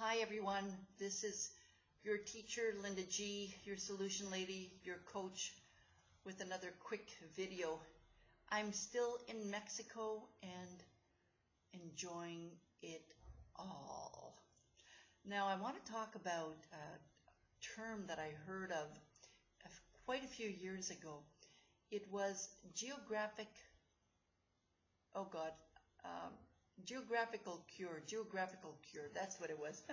Hi everyone, this is your teacher Linda G, your solution lady, your coach, with another quick video. I'm still in Mexico and enjoying it all. Now I want to talk about a term that I heard of quite a few years ago. It was geographical cure, that's what it was.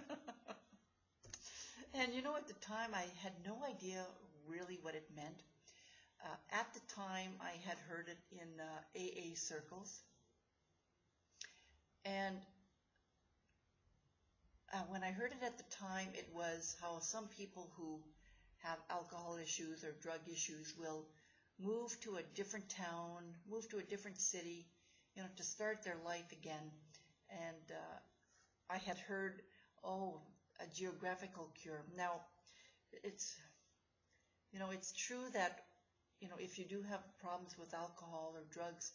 And you know, at the time I had no idea really what it meant. At the time I had heard it in AA circles, and when I heard it at the time, it was how some people who have alcohol issues or drug issues will move to a different town, move to a different city, you know, to start their life again. And I had heard, oh, a geographical cure. Now, it's true that, you know, if you do have problems with alcohol or drugs,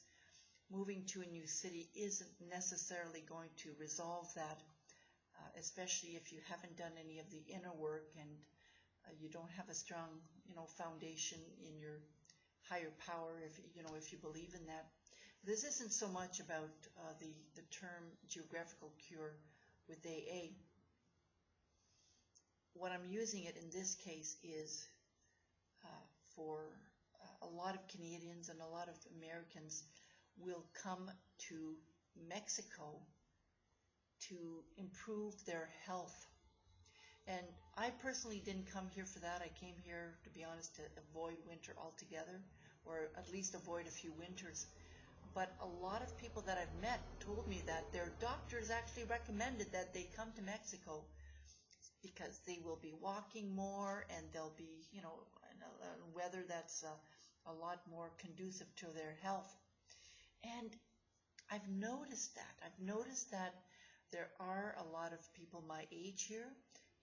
moving to a new city isn't necessarily going to resolve that, especially if you haven't done any of the inner work and you don't have a strong, you know, foundation in your higher power, if you believe in that. This isn't so much about the term geographical cure with AA. What I'm using it in this case is for a lot of Canadians and a lot of Americans will come to Mexico to improve their health. And I personally didn't come here for that. I came here, to be honest, to avoid winter altogether, or at least avoid a few winters. But a lot of people that I've met told me that their doctors actually recommended that they come to Mexico because they will be walking more and they'll be, you know, in a weather that's a lot more conducive to their health. And I've noticed that. I've noticed that there are a lot of people my age here,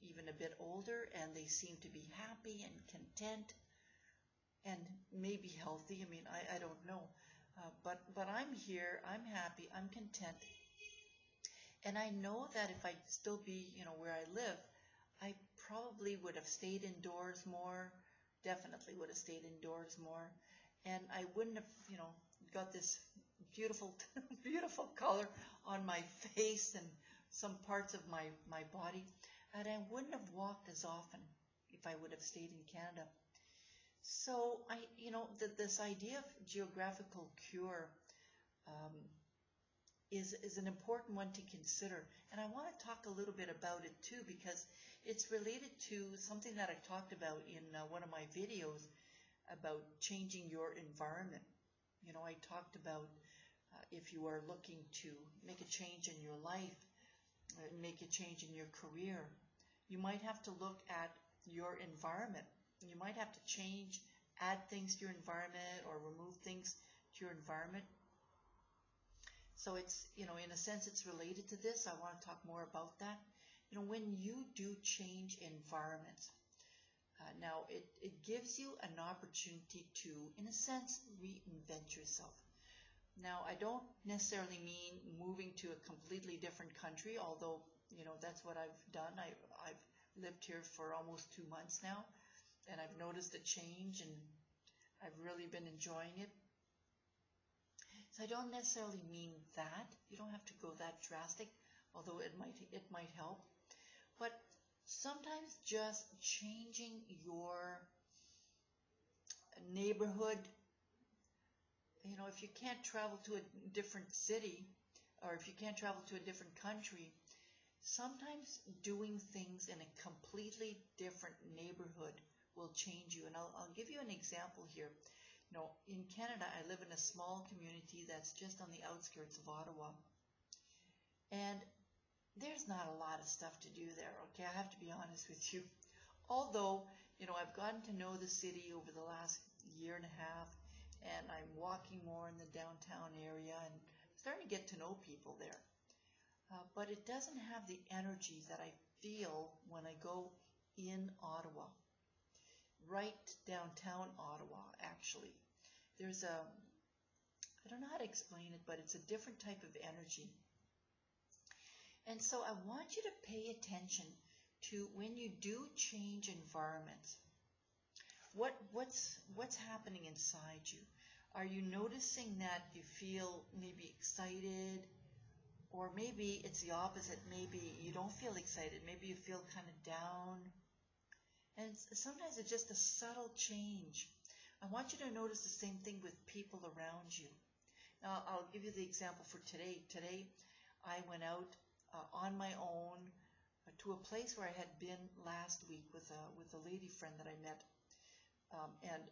even a bit older, and they seem to be happy and content and maybe healthy. I mean, I don't know. But I'm here, I'm happy, I'm content. And I know that if I'd still be, you know, where I live, I probably would have stayed indoors more, definitely would have stayed indoors more. And I wouldn't have, you know, got this beautiful, beautiful color on my face and some parts of my body. And I wouldn't have walked as often if I would have stayed in Canada. So this idea of geographical cure is an important one to consider, and I want to talk a little bit about it too, because it's related to something that I talked about in one of my videos about changing your environment. You know, I talked about if you are looking to make a change in your life, make a change in your career, you might have to look at your environment. You might have to change, add things to your environment or remove things to your environment. So it's, you know, in a sense it's related to this. I want to talk more about that. You know, when you do change environments, now it gives you an opportunity to, in a sense, reinvent yourself. Now, I don't necessarily mean moving to a completely different country, although, you know, that's what I've done. I've lived here for almost 2 months now, and I've noticed a change, and I've really been enjoying it. So I don't necessarily mean that. You don't have to go that drastic, although it might help. But sometimes just changing your neighborhood, you know, if you can't travel to a different city, or if you can't travel to a different country, sometimes doing things in a completely different neighborhood will change you. And I'll give you an example here. You know, in Canada, I live in a small community that's just on the outskirts of Ottawa. And there's not a lot of stuff to do there, okay? I have to be honest with you. Although, you know, I've gotten to know the city over the last year and a half, and I'm walking more in the downtown area and starting to get to know people there. But it doesn't have the energy that I feel when I go in Ottawa. Right downtown Ottawa, actually. There's I don't know how to explain it, but it's a different type of energy. And so I want you to pay attention to when you do change environments. What's happening inside you? Are you noticing that you feel maybe excited, or maybe it's the opposite? Maybe you don't feel excited. Maybe you feel kind of down. And sometimes it's just a subtle change. I want you to notice the same thing with people around you. Now, I'll give you the example for today. Today, I went out on my own to a place where I had been last week with a lady friend that I met. And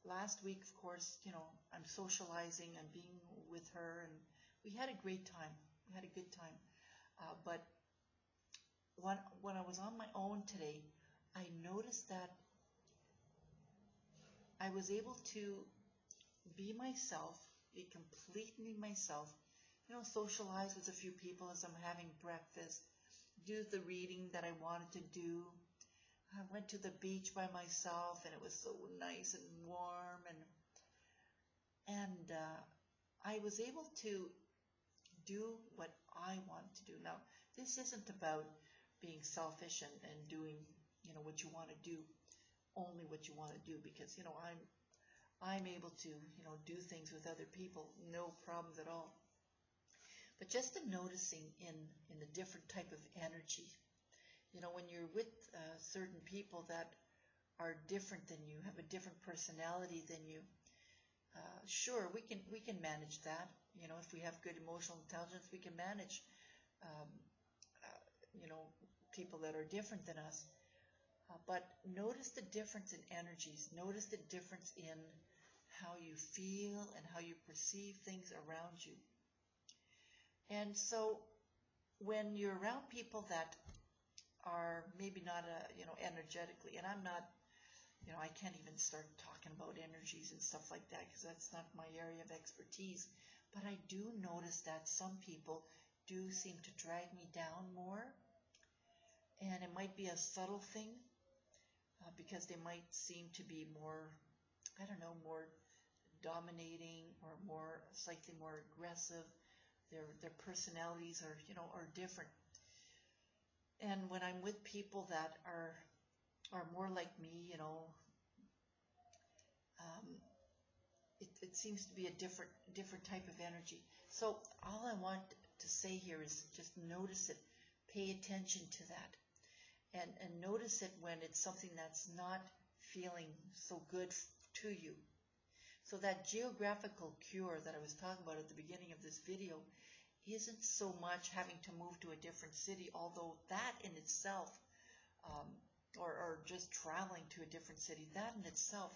last week, of course, I'm socializing, I'm being with her, and we had a great time. We had a good time. But when I was on my own today, I noticed that I was able to be myself, be completely myself, socialize with a few people as I'm having breakfast, do the reading that I wanted to do. I went to the beach by myself, and it was so nice and warm, and I was able to do what I wanted to do. Now, this isn't about being selfish and doing, what you want to do, only what you want to do, because, I'm able to, do things with other people, no problems at all. But just the noticing in the different type of energy, when you're with certain people that are different than you, have a different personality than you, sure, we can manage that. If we have good emotional intelligence, we can manage, people that are different than us. But notice the difference in energies. Notice the difference in how you feel and how you perceive things around you. And so when you're around people that are maybe not, energetically, and I'm not, I can't even start talking about energies and stuff like that because that's not my area of expertise. But I do notice that some people do seem to drag me down more. And it might be a subtle thing because they might seem to be more, more dominating or slightly more aggressive. Their personalities are different. And when I'm with people that are more like me, it seems to be a different type of energy. So all I want to say here is just notice it, pay attention to that, and notice it when it's something that's not feeling so good to you. So that geographical cure that I was talking about at the beginning of this video isn't so much having to move to a different city, although that in itself, or just traveling to a different city, that in itself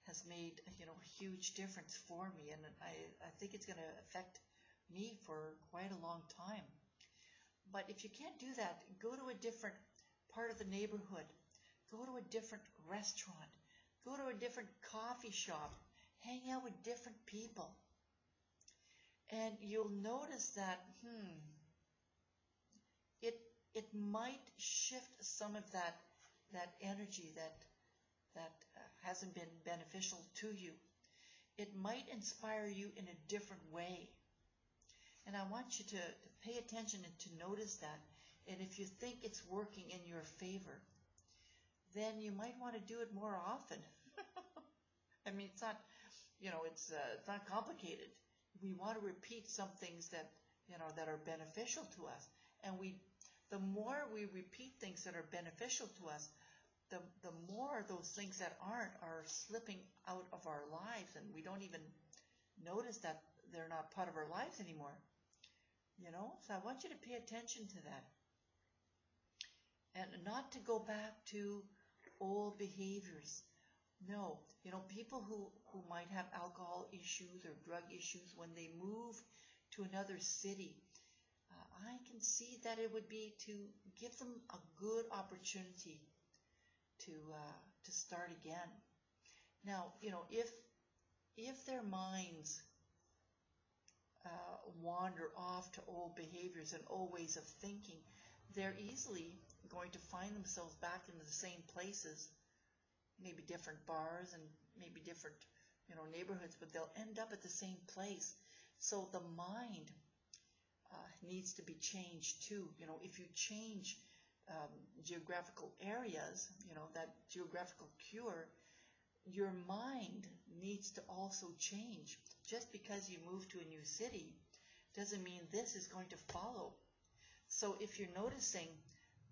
has made a huge difference for me, and I think it's going to affect me for quite a long time. But if you can't do that, go to a different part of the neighborhood, go to a different restaurant, go to a different coffee shop, hang out with different people, and you'll notice that it might shift some of that energy that hasn't been beneficial to you. It might inspire you in a different way. And I want you to pay attention and to notice that. And if you think it's working in your favor, then you might want to do it more often. I mean, it's not, it's not complicated. We want to repeat some things that are beneficial to us. And the more we repeat things that are beneficial to us, the more those things that aren't are slipping out of our lives, and we don't even notice that they're not part of our lives anymore. So I want you to pay attention to that. And not to go back to old behaviors. No, people who might have alcohol issues or drug issues, when they move to another city, I can see that it would be to give them a good opportunity to start again. Now, if their minds wander off to old behaviors and old ways of thinking, they're easily going to find themselves back in the same places, maybe different bars and maybe different neighborhoods, but they'll end up at the same place. So the mind needs to be changed too. You know, if you change geographical areas, you know, that geographical cure, your mind needs to also change. Just because you move to a new city doesn't mean this is going to follow. So if you're noticing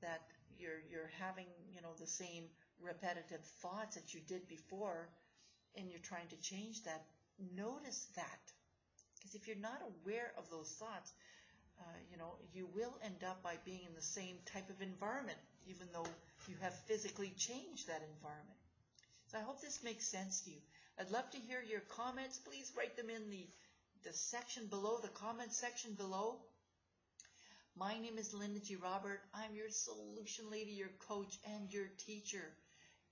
that you're having, you know, the same repetitive thoughts that you did before, and you're trying to change that, notice that. Because if you're not aware of those thoughts, you know, you will end up by being in the same type of environment, even though you have physically changed that environment. So I hope this makes sense to you. I'd love to hear your comments. Please write them in the section below, the comment section below. My name is Linda G. Robert. I'm your solution lady, your coach, and your teacher.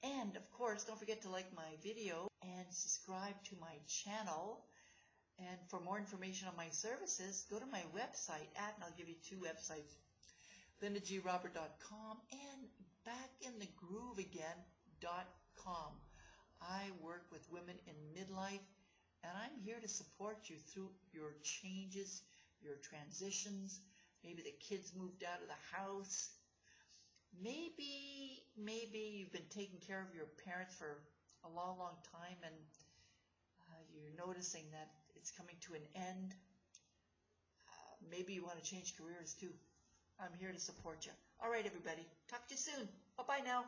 And of course, don't forget to like my video and subscribe to my channel. And for more information on my services, go to my website and I'll give you two websites, lindagrobert.com and backinthegrooveagain.com. I work with women in midlife, and I'm here to support you through your changes, your transitions. Maybe the kids moved out of the house. Maybe you've been taking care of your parents for a long, long time, and you're noticing that it's coming to an end. Maybe you want to change careers too. I'm here to support you. All right, everybody. Talk to you soon. Bye-bye now.